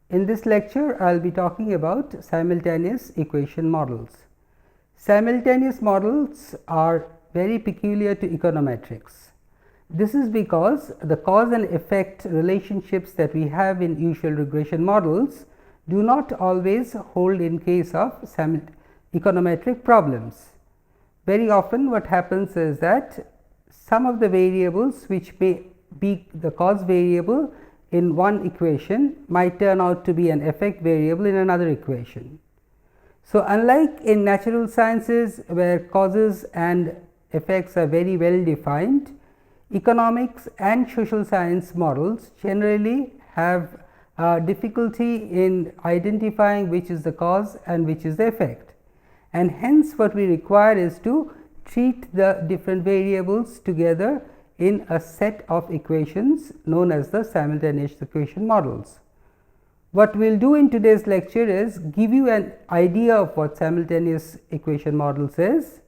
In this lecture, I will be talking about simultaneous equation models. Simultaneous models are very peculiar to econometrics. This is because the cause and effect relationships that we have in usual regression models do not always hold in case of econometric problems. Very often what happens is that some of the variables which may be the cause variable in one equation might turn out to be an effect variable in another equation. So, unlike in natural sciences where causes and effects are very well defined, economics and social science models generally have difficulty in identifying which is the cause and which is the effect, and hence what we require is to treat the different variables together in a set of equations known as the simultaneous equation models. What we will do in today's lecture is give you an idea of what simultaneous equation models is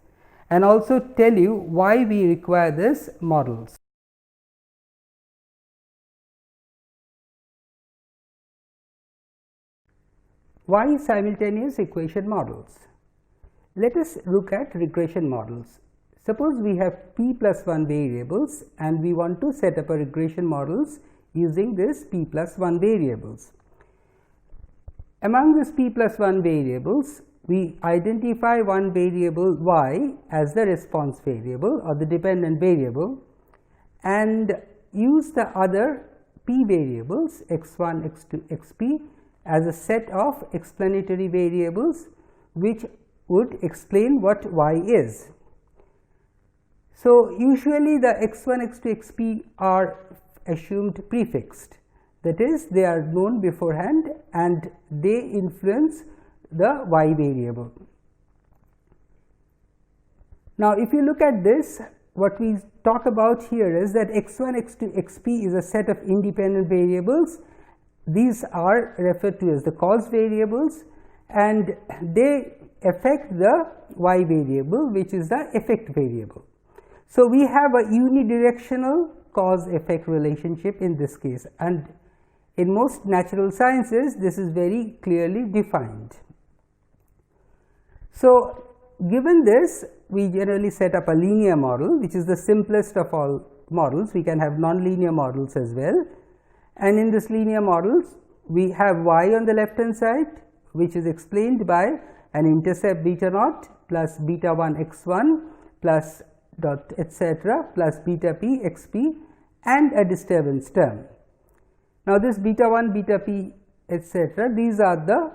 and also tell you why we require these models. Why simultaneous equation models? Let us look at regression models. Suppose we have p plus 1 variables and we want to set up a regression models using this p plus 1 variables. Among this p plus 1 variables, we identify one variable y as the response variable or the dependent variable and use the other p variables x1, x2, xp as a set of explanatory variables which would explain what y is. So, usually the x1, x2, xp are assumed prefixed, that is they are known beforehand and they influence the y variable. Now, if you look at this, what we talk about here is that x1, x2, xp is a set of independent variables. These are referred to as the cause variables and they affect the y variable which is the effect variable. So, we have a unidirectional cause effect relationship in this case, and in most natural sciences this is very clearly defined. So, given this, we generally set up a linear model which is the simplest of all models. We can have nonlinear models as well, and in this linear models we have y on the left hand side which is explained by an intercept beta naught plus beta 1 x1 plus dot etc. plus beta p xp and a disturbance term. Now, this beta 1, beta p etc. these are the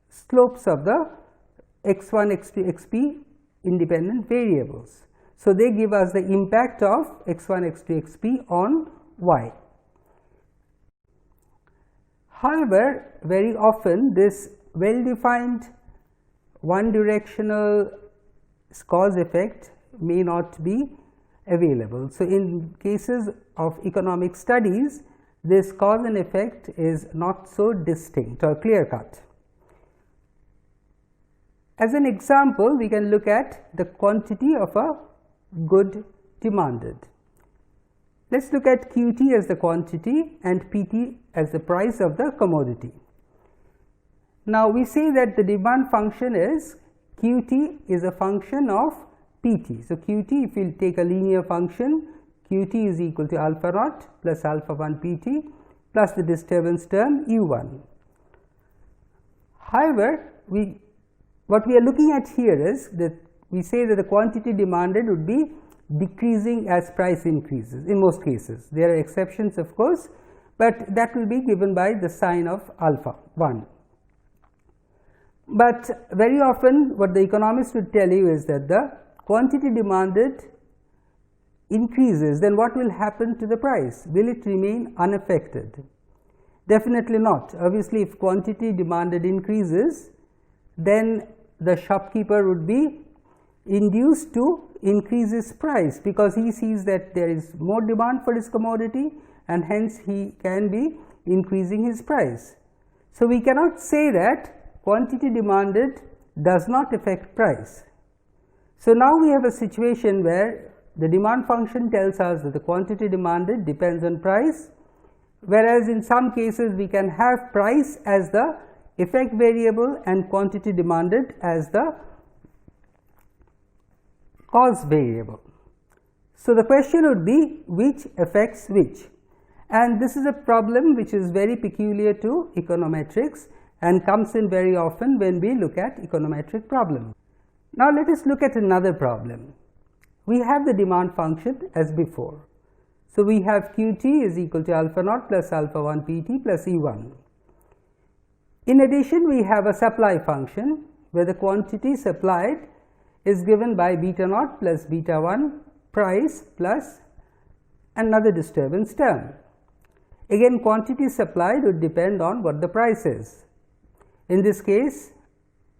slopes of the x1, x2, xp independent variables. So, they give us the impact of x1, x2, xp on y. However, very often this well defined one directional cause effect may not be available. So, in cases of economic studies, this cause and effect is not so distinct or clear cut. As an example, we can look at the quantity of a good demanded. Let us look at QT as the quantity and PT as the price of the commodity. Now, we say that the demand function is QT is a function of PT. So, QT, if you take a linear function, QT is equal to alpha naught plus alpha 1 PT plus the disturbance term U1. However, what we are looking at here is that we say that the quantity demanded would be decreasing as price increases in most cases. There are exceptions of course, but that will be given by the sign of alpha 1. But very often what the economists would tell you is that the quantity demanded increases, then what will happen to the price? Will it remain unaffected? Definitely not. Obviously, if quantity demanded increases, then the shopkeeper would be induced to increase his price because he sees that there is more demand for his commodity and hence he can be increasing his price. So, we cannot say that quantity demanded does not affect price. So, now we have a situation where the demand function tells us that the quantity demanded depends on price, whereas in some cases we can have price as the effect variable and quantity demanded as the cause variable. So, the question would be which affects which, and this is a problem which is very peculiar to econometrics and comes in very often when we look at econometric problems. Now, let us look at another problem. We have the demand function as before. So, we have Qt is equal to alpha naught plus alpha 1 Pt plus E1. In addition, we have a supply function where the quantity supplied is given by beta naught plus beta 1 price plus another disturbance term. Again, quantity supplied would depend on what the price is. In this case,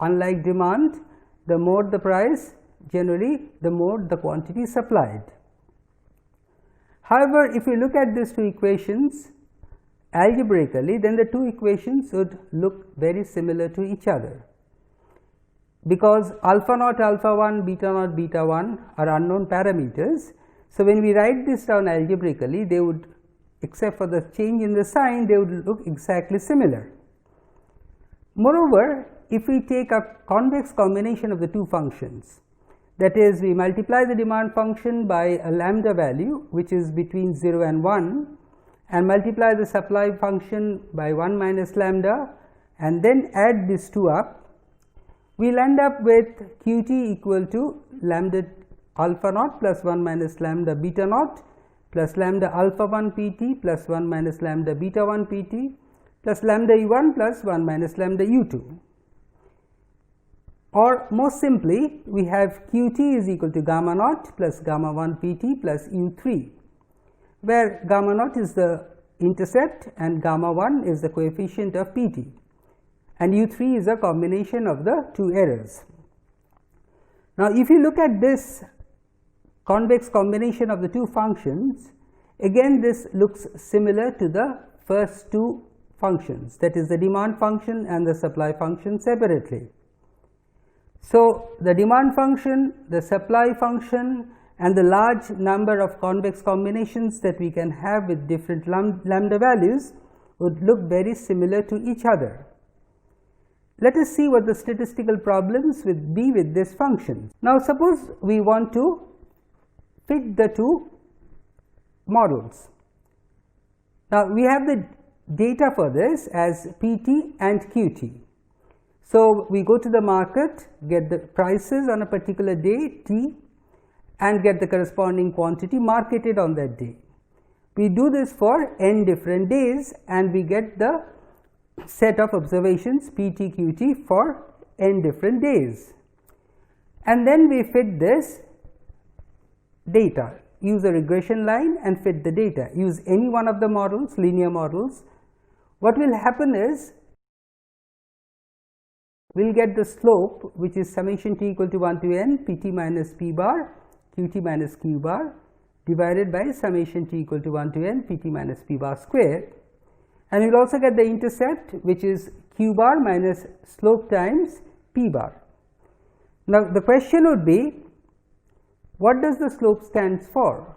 unlike demand, the more the price, generally the more the quantity supplied. However, if you look at these two equations algebraically, then the two equations would look very similar to each other, because alpha naught alpha 1 beta naught beta 1 are unknown parameters. So, when we write this down algebraically, they would, except for the change in the sign, they would look exactly similar. Moreover, if we take a convex combination of the two functions, that is, we multiply the demand function by a lambda value which is between 0 and 1 and multiply the supply function by 1 minus lambda and then add these two up, we will end up with Qt equal to lambda alpha naught plus 1 minus lambda beta naught plus lambda alpha 1 Pt plus 1 minus lambda beta 1 Pt plus lambda U1 plus 1 minus lambda U2. Or more simply, we have Qt is equal to gamma naught plus gamma 1 Pt plus U3, where gamma naught is the intercept and gamma 1 is the coefficient of Pt, and U3 is a combination of the two errors. Now, if you look at this convex combination of the two functions, again this looks similar to the first two functions, that is the demand function and the supply function separately. So, the demand function, the supply function and the large number of convex combinations that we can have with different lambda values would look very similar to each other. Let us see what the statistical problems would be with this function. Now, suppose we want to fit the two models. Now, we have the data for this as Pt and Qt. So, we go to the market, get the prices on a particular day T and get the corresponding quantity marketed on that day. We do this for n different days and we get the set of observations Pt Qt for n different days, and then we fit this data, use a regression line and fit the data, use any one of the models, linear models. What will happen is, we will get the slope which is summation t equal to 1 to n Pt minus P bar Qt minus Q bar divided by summation t equal to 1 to n Pt minus P bar square, and we will also get the intercept which is Q bar minus slope times P bar. Now, the question would be, what does the slope stand for?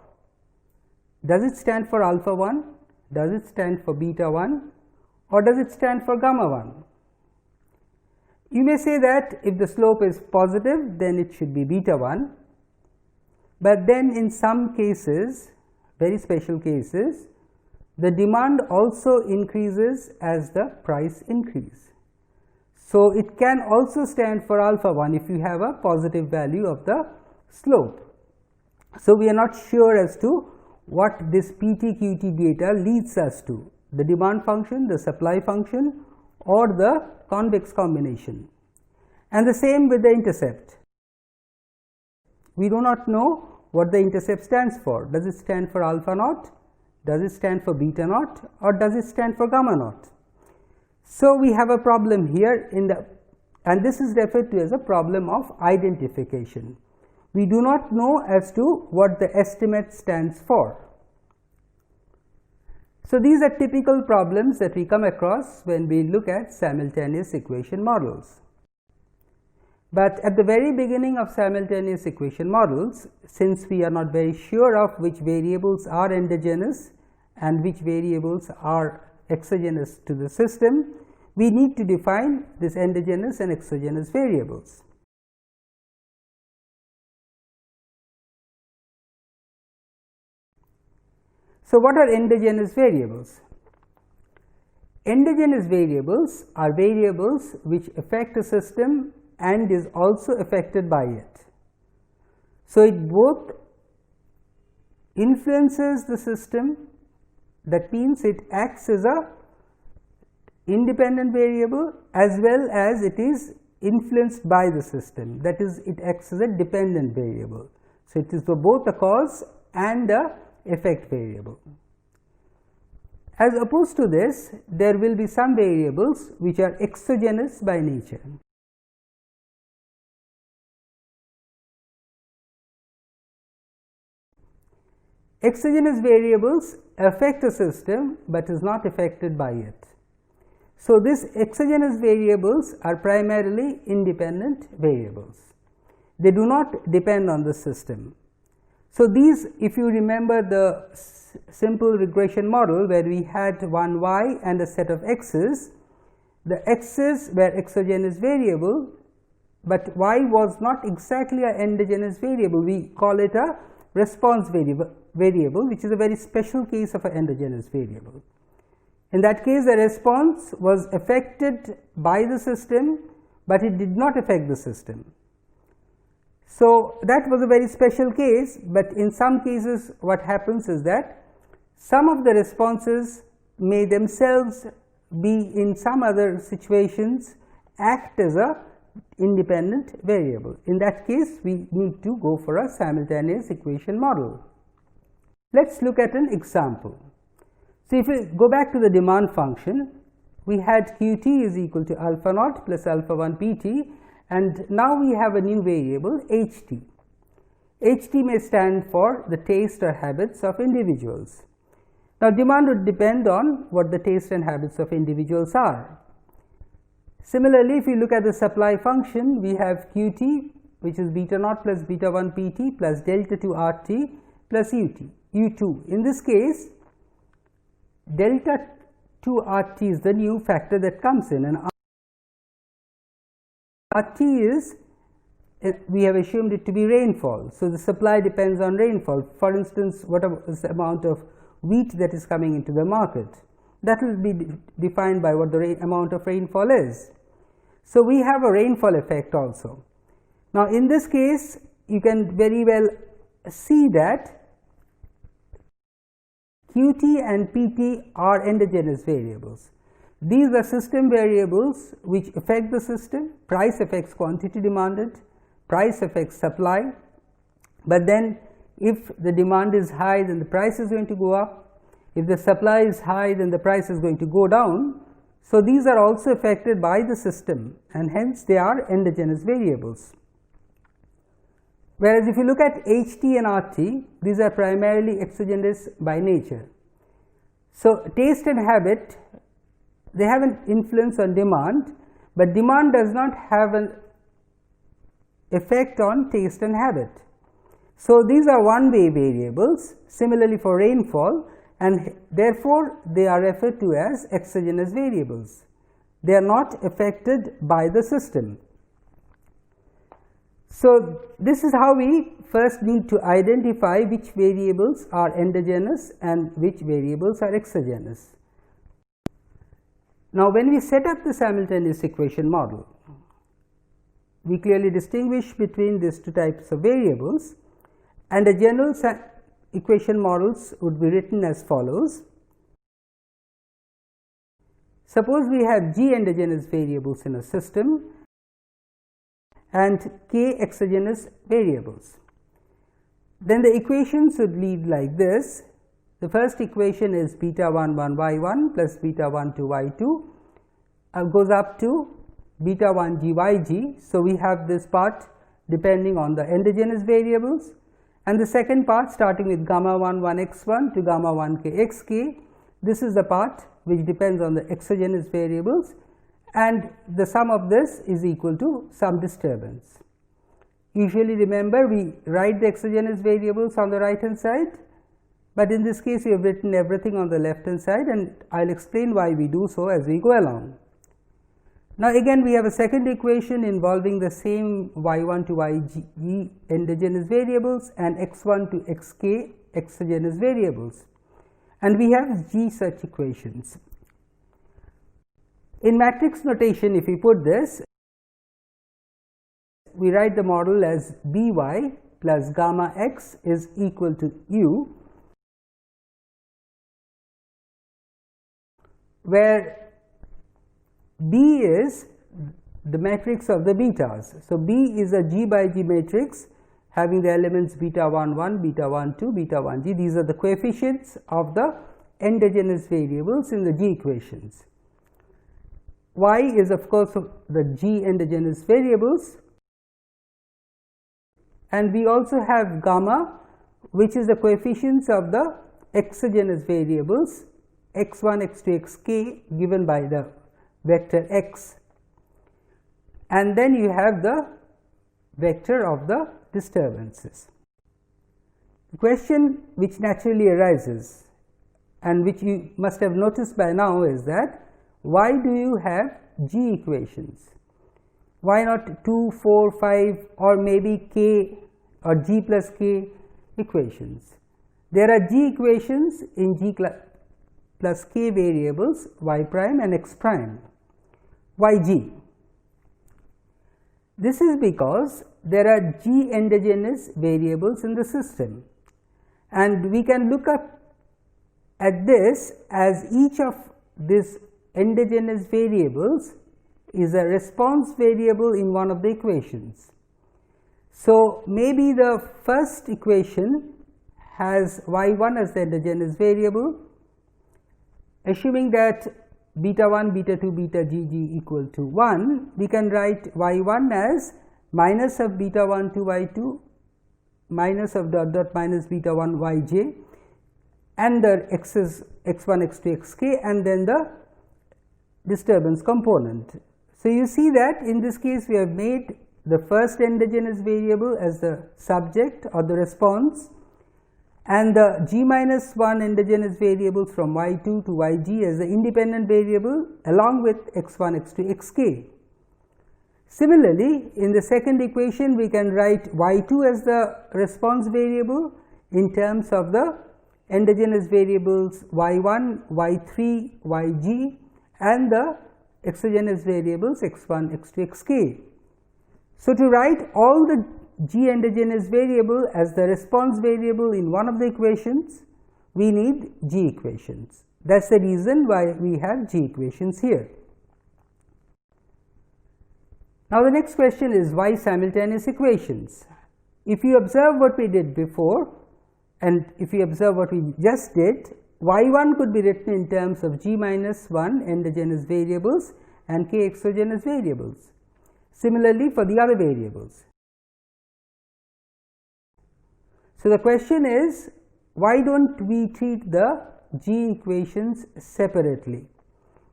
Does it stand for alpha 1, does it stand for beta 1 or does it stand for gamma 1? You may say that if the slope is positive, then it should be beta 1, but then in some cases, very special cases, the demand also increases as the price increase. So, it can also stand for alpha 1 if you have a positive value of the slope. So, we are not sure as to what this Pt Qt data leads us to, the demand function, the supply function or the convex combination, and the same with the intercept. We do not know what the intercept stands for. Does it stand for alpha naught, does it stand for beta naught or does it stand for gamma naught? So, we have a problem here and this is referred to as a problem of identification. We do not know as to what the estimate stands for. So, these are typical problems that we come across when we look at simultaneous equation models. But at the very beginning of simultaneous equation models, since we are not very sure of which variables are endogenous and which variables are exogenous to the system, we need to define this endogenous and exogenous variables. So, what are endogenous variables? Endogenous variables are variables which affect a system and is also affected by it. So, it both influences the system, that means it acts as a independent variable as well as it is influenced by the system, that is, it acts as a dependent variable. So, it is both a cause and a effect variable. As opposed to this, there will be some variables which are exogenous by nature. Exogenous variables affect a system, but is not affected by it. So, these exogenous variables are primarily independent variables. They do not depend on the system. So, these, if you remember the simple regression model where we had one y and a set of x's, the x's were exogenous variable, but y was not exactly an endogenous variable. We call it a response variable, which is a very special case of an endogenous variable. In that case, the response was affected by the system, but it did not affect the system. So, that was a very special case, but in some cases what happens is that some of the responses may themselves be in some other situations act as a independent variable. In that case, we need to go for a simultaneous equation model. Let us look at an example. So, if we go back to the demand function, we had Qt is equal to alpha naught plus alpha 1 Pt, and now we have a new variable Ht. Ht may stand for the taste or habits of individuals. Now, demand would depend on what the taste and habits of individuals are. Similarly, if you look at the supply function, we have Qt, which is beta naught plus beta 1 Pt plus delta 2 Rt plus U2. In this case, delta 2 Rt is the new factor that comes in, and Rt is, we have assumed it to be rainfall. So, the supply depends on rainfall. For instance, what is the amount of wheat that is coming into the market? That will be defined by what the amount of rainfall is. So, we have a rainfall effect also. Now, in this case, you can very well see that Qt and Pt are endogenous variables. These are system variables which affect the system. Price affects quantity demanded, price affects supply, but then if the demand is high, then the price is going to go up. If the supply is high, then the price is going to go down. So, these are also affected by the system, and hence they are endogenous variables. Whereas, if you look at Ht and Rt, these are primarily exogenous by nature. So, taste and habit, they have an influence on demand, but demand does not have an effect on taste and habit. So, these are one way variables, similarly for rainfall, and therefore, they are referred to as exogenous variables. They are not affected by the system. So, this is how we first need to identify which variables are endogenous and which variables are exogenous. Now, when we set up the simultaneous equation model, we clearly distinguish between these two types of variables, and a general equation models would be written as follows. Suppose we have g endogenous variables in a system and k exogenous variables. Then the equations would read like this. The first equation is beta 1 1 y 1 plus beta 1 2 y 2 goes up to beta 1 g y g. So, we have this part depending on the endogenous variables, and the second part starting with gamma 1 1 x 1 to gamma 1 k x k. This is the part which depends on the exogenous variables, and the sum of this is equal to some disturbance. Usually remember, we write the exogenous variables on the right hand side but in this case we have written everything on the left hand side, and I will explain why we do so as we go along. Now, again we have a second equation involving the same y1 to yg endogenous variables and x1 to xk exogenous variables, and we have g such equations. In matrix notation, if we put this, we write the model as by plus gamma x is equal to u, where B is the matrix of the betas. So, B is a G by G matrix having the elements beta 1 1, beta 1 2, beta 1 g. These are the coefficients of the endogenous variables in the G equations. Y is of course the G endogenous variables, and we also have gamma, which is the coefficients of the exogenous variables x1, x2, xk given by the vector x, and then you have the vector of the disturbances. The question which naturally arises, and which you must have noticed by now, is that why do you have G equations? Why not 2, 4, 5 or maybe k or G plus k equations? There are G equations in G plus k variables y prime and x prime. Why G? This is because there are G endogenous variables in the system, and we can look up at this as each of these endogenous variables is a response variable in one of the equations. So, maybe the first equation has y1 as the endogenous variable. Assuming that beta 1, beta 2, beta gg equal to 1, we can write y1 as minus of beta 1 to y2 minus of dot dot minus beta 1 yj, and the x is x1, x2, xk, and then the disturbance component. So, you see that in this case we have made the first endogenous variable as the subject or the response, and the g minus 1 endogenous variables from y2 to yg as the independent variable along with x1, x2, xk. Similarly, in the second equation we can write y2 as the response variable in terms of the endogenous variables y1, y3, yg, and the exogenous variables x1, x2, xk. So, to write all the G endogenous variable as the response variable in one of the equations, we need G equations. That is the reason why we have G equations here. Now, the next question is why simultaneous equations? If you observe what we did before, and if you observe what we just did, y1 could be written in terms of G minus 1 endogenous variables and k exogenous variables. Similarly, for the other variables. So, the question is, why do not we treat the G equations separately?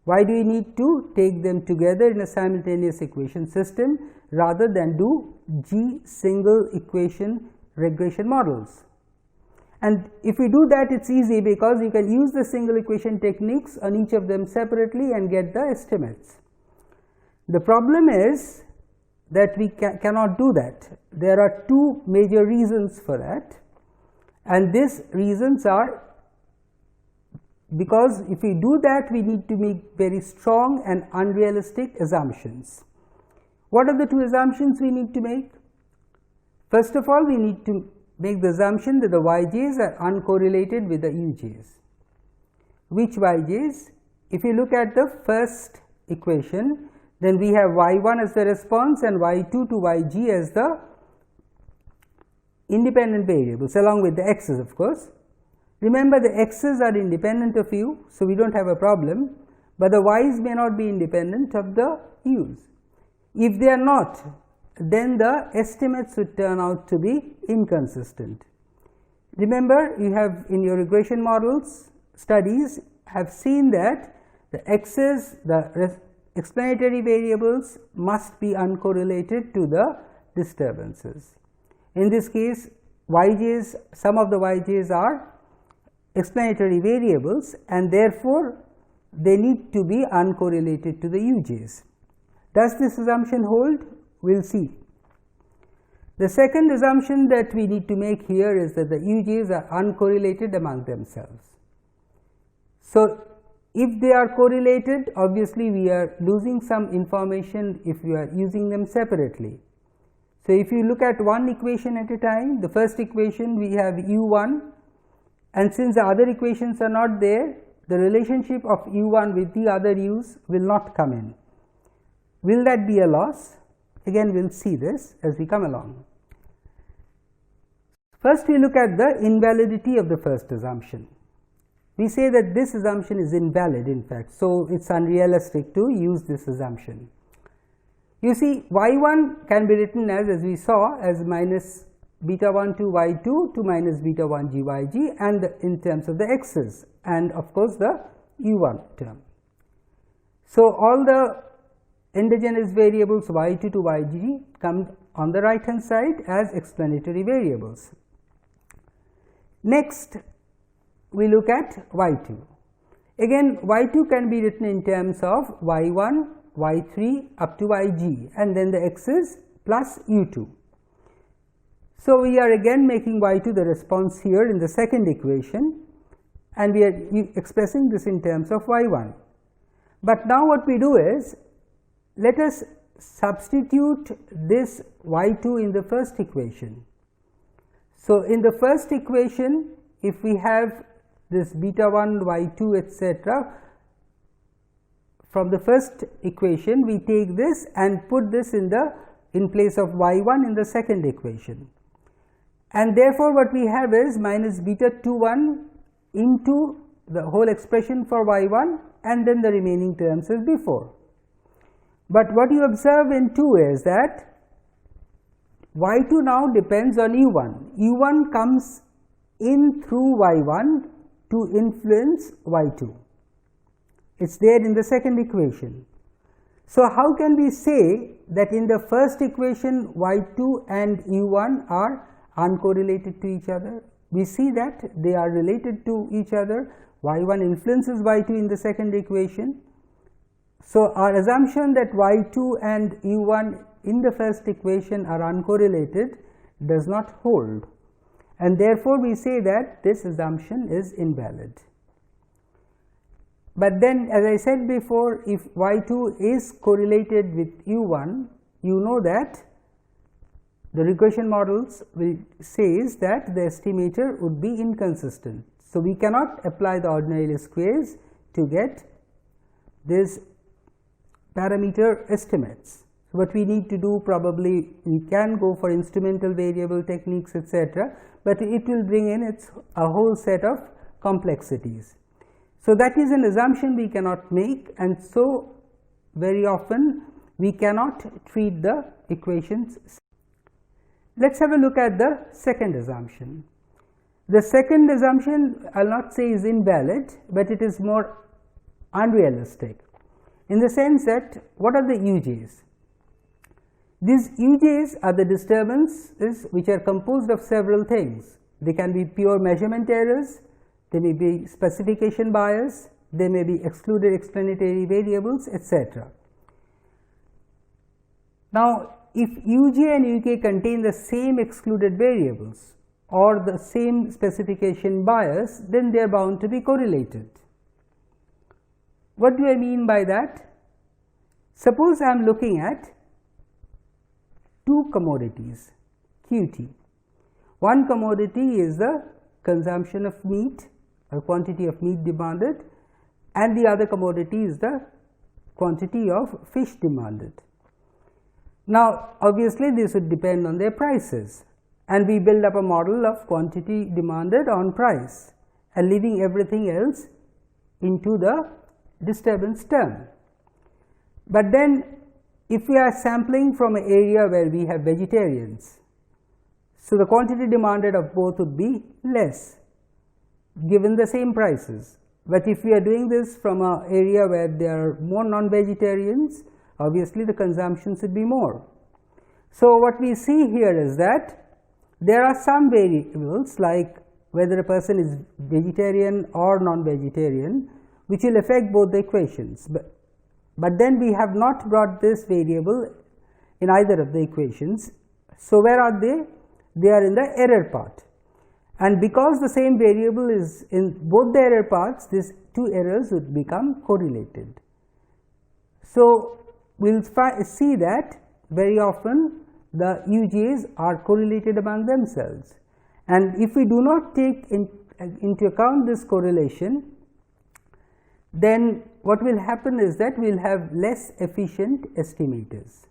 Why do we need to take them together in a simultaneous equation system rather than do G single equation regression models? And if we do that, it is easy because you can use the single equation techniques on each of them separately and get the estimates. The problem is that we cannot do that. There are two major reasons for that, and these reasons are because if we do that, we need to make very strong and unrealistic assumptions. What are the two assumptions we need to make? First of all, we need to make the assumption that the yj's are uncorrelated with the uj's. Which yj's? If you look at the first equation, then we have y1 as the response and y2 to yg as the independent variables along with the x's, of course. Remember, the x's are independent of u, so we do not have a problem, but the y's may not be independent of the u's. If they are not, then the estimates would turn out to be inconsistent. Remember, you have in your regression models studies have seen that the x's, the explanatory variables must be uncorrelated to the disturbances. In this case, yj's, some of the yj's are explanatory variables, and therefore, they need to be uncorrelated to the UJs. Does this assumption hold? We will see. The second assumption that we need to make here is that the UJs are uncorrelated among themselves. So, if they are correlated, obviously we are losing some information if we are using them separately. So, if you look at one equation at a time, the first equation we have U1, and since the other equations are not there, the relationship of U1 with the other U's will not come in. Will that be a loss? Again, we will see this as we come along. First, we look at the invalidity of the first assumption. We say that this assumption is invalid in fact, so it is unrealistic to use this assumption. You see, y1 can be written as we saw, as minus beta 1 to y2 to minus beta 1 g yg, and in terms of the x's, and of course the u1 term. So, all the endogenous variables y2 to yg come on the right hand side as explanatory variables. Next, we look at y2. Again, y2 can be written in terms of y1, y3 up to yg, and then the x's plus u2. So, we are again making y2 the response here in the second equation, and we are expressing this in terms of y1. But now what we do is, let us substitute this y2 in the first equation. So, in the first equation, if we have this beta 1 y2 etc., from the first equation we take this and put this in place of y1 in the second equation, and therefore, what we have is minus beta 2 into the whole expression for y1 and then the remaining terms as before. But what you observe in 2 is that y2 now depends on u1. u1 comes in through y1 to influence y2. It is there in the second equation. So, how can we say that in the first equation y2 and u1 are uncorrelated to each other? We see that they are related to each other. y1 influences y2 in the second equation. So, our assumption that y2 and u1 in the first equation are uncorrelated does not hold, and therefore, we say that this assumption is invalid. But then, as I said before, if y2 is correlated with u1, you know that the regression models will says that the estimator would be inconsistent. So, we cannot apply the ordinary least squares to get this parameter estimates. So, what we need to do, probably we can go for instrumental variable techniques etc., but it will bring in a whole set of complexities. So, that is an assumption we cannot make, and so very often we cannot treat the equations. Let us have a look at the second assumption. The second assumption I will not say is invalid, but it is more unrealistic, in the sense that what are the UJs? These UJs are the disturbances which are composed of several things. They can be pure measurement errors, they may be specification bias, they may be excluded explanatory variables etc. Now, if uj and uk contain the same excluded variables or the same specification bias, then they are bound to be correlated. What do I mean by that? Suppose I am looking at two commodities QT. One commodity is the consumption of meat or quantity of meat demanded, and the other commodity is the quantity of fish demanded. Now, obviously, this would depend on their prices, and we build up a model of quantity demanded on price and leaving everything else into the disturbance term. But then, if we are sampling from an area where we have vegetarians, so the quantity demanded of both would be less given the same prices. But if we are doing this from an area where there are more non-vegetarians, obviously the consumption should be more. So, what we see here is that there are some variables like whether a person is vegetarian or non-vegetarian, which will affect both the equations. But then we have not brought this variable in either of the equations. So, where are they? They are in the error part, and because the same variable is in both the error parts, these two errors would become correlated. So, we will see that very often the UJs are correlated among themselves, and if we do not take into account this correlation, then what will happen is that we will have less efficient estimators.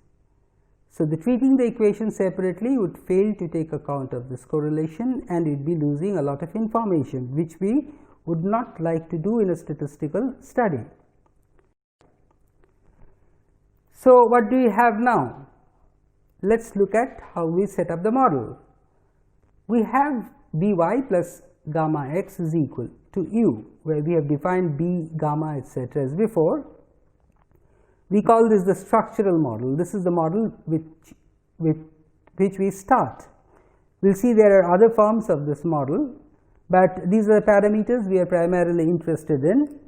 So, the treating the equation separately would fail to take account of this correlation, and we would be losing a lot of information, which we would not like to do in a statistical study. So, what do we have now? Let us look at how we set up the model. We have By plus gamma x is equal to u, where we have defined b, gamma, etc. as before. We call this the structural model. This is the model with which we start. We will see there are other forms of this model, but these are the parameters we are primarily interested in,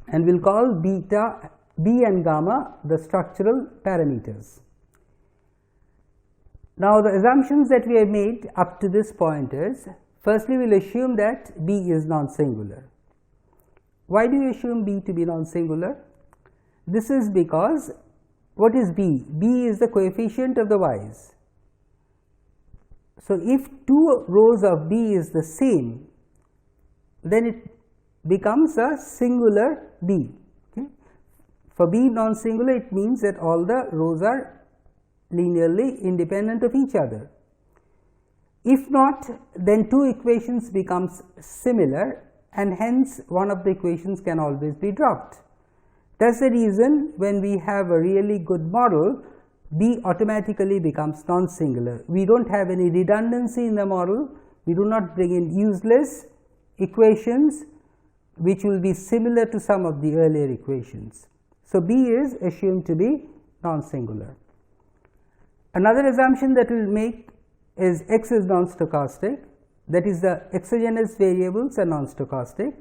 and we will call beta, b and gamma the structural parameters. Now, the assumptions that we have made up to this point is, firstly we will assume that b is non-singular. Why do you assume b to be non-singular? This is because, what is b? b is the coefficient of the y's. So, if two rows of b is the same, then it becomes a singular b. Okay. For b non-singular, it means that all the rows are linearly independent of each other. If not, then two equations becomes similar, and hence one of the equations can always be dropped. That is the reason when we have a really good model, b automatically becomes non-singular. We do not have any redundancy in the model, we do not bring in useless equations which will be similar to some of the earlier equations. So, b is assumed to be non-singular. Another assumption that we will make is x is non-stochastic, that is, the exogenous variables are non-stochastic,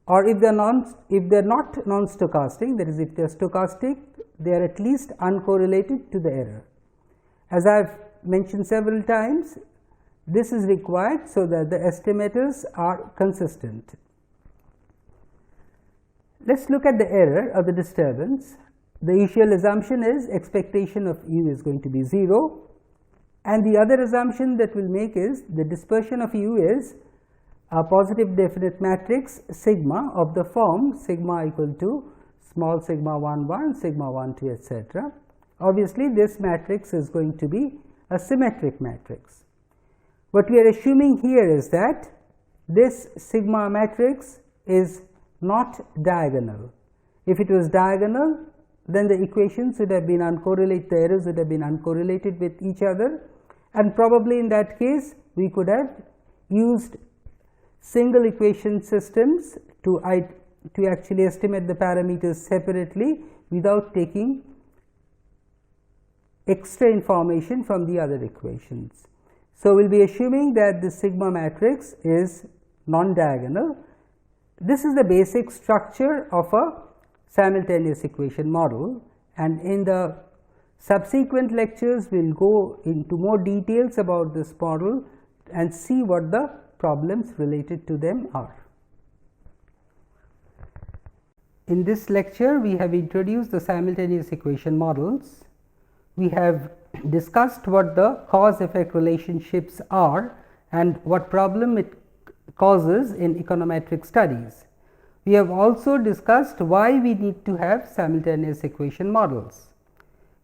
or if they are not non-stochastic, that is, if they are stochastic, they are at least uncorrelated to the error. As I have mentioned several times, this is required so that the estimators are consistent. Let us look at the error or the disturbance. The initial assumption is expectation of u is going to be 0, and the other assumption that we will make is the dispersion of u is a positive definite matrix sigma of the form sigma equal to small sigma 1 1, sigma 1 2, etc. Obviously, this matrix is going to be a symmetric matrix. What we are assuming here is that this sigma matrix is not diagonal. If it was diagonal, then the equations would have been uncorrelated, the errors would have been uncorrelated with each other, and probably in that case we could have used single equation systems to actually estimate the parameters separately without taking extra information from the other equations. So, we will be assuming that the sigma matrix is non-diagonal. This is the basic structure of a simultaneous equation model, and in the subsequent lectures we will go into more details about this model and see what the problems related to them are. In this lecture, we have introduced the simultaneous equation models. We have discussed what the cause-effect relationships are and what problem it causes in econometric studies. We have also discussed why we need to have simultaneous equation models.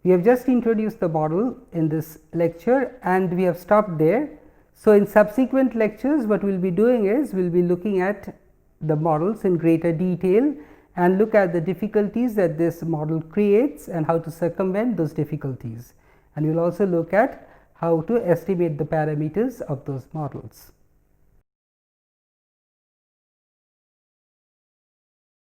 We have just introduced the model in this lecture and we have stopped there. So, in subsequent lectures, what we will be doing is we will be looking at the models in greater detail and look at the difficulties that this model creates and how to circumvent those difficulties. And we will also look at how to estimate the parameters of those models.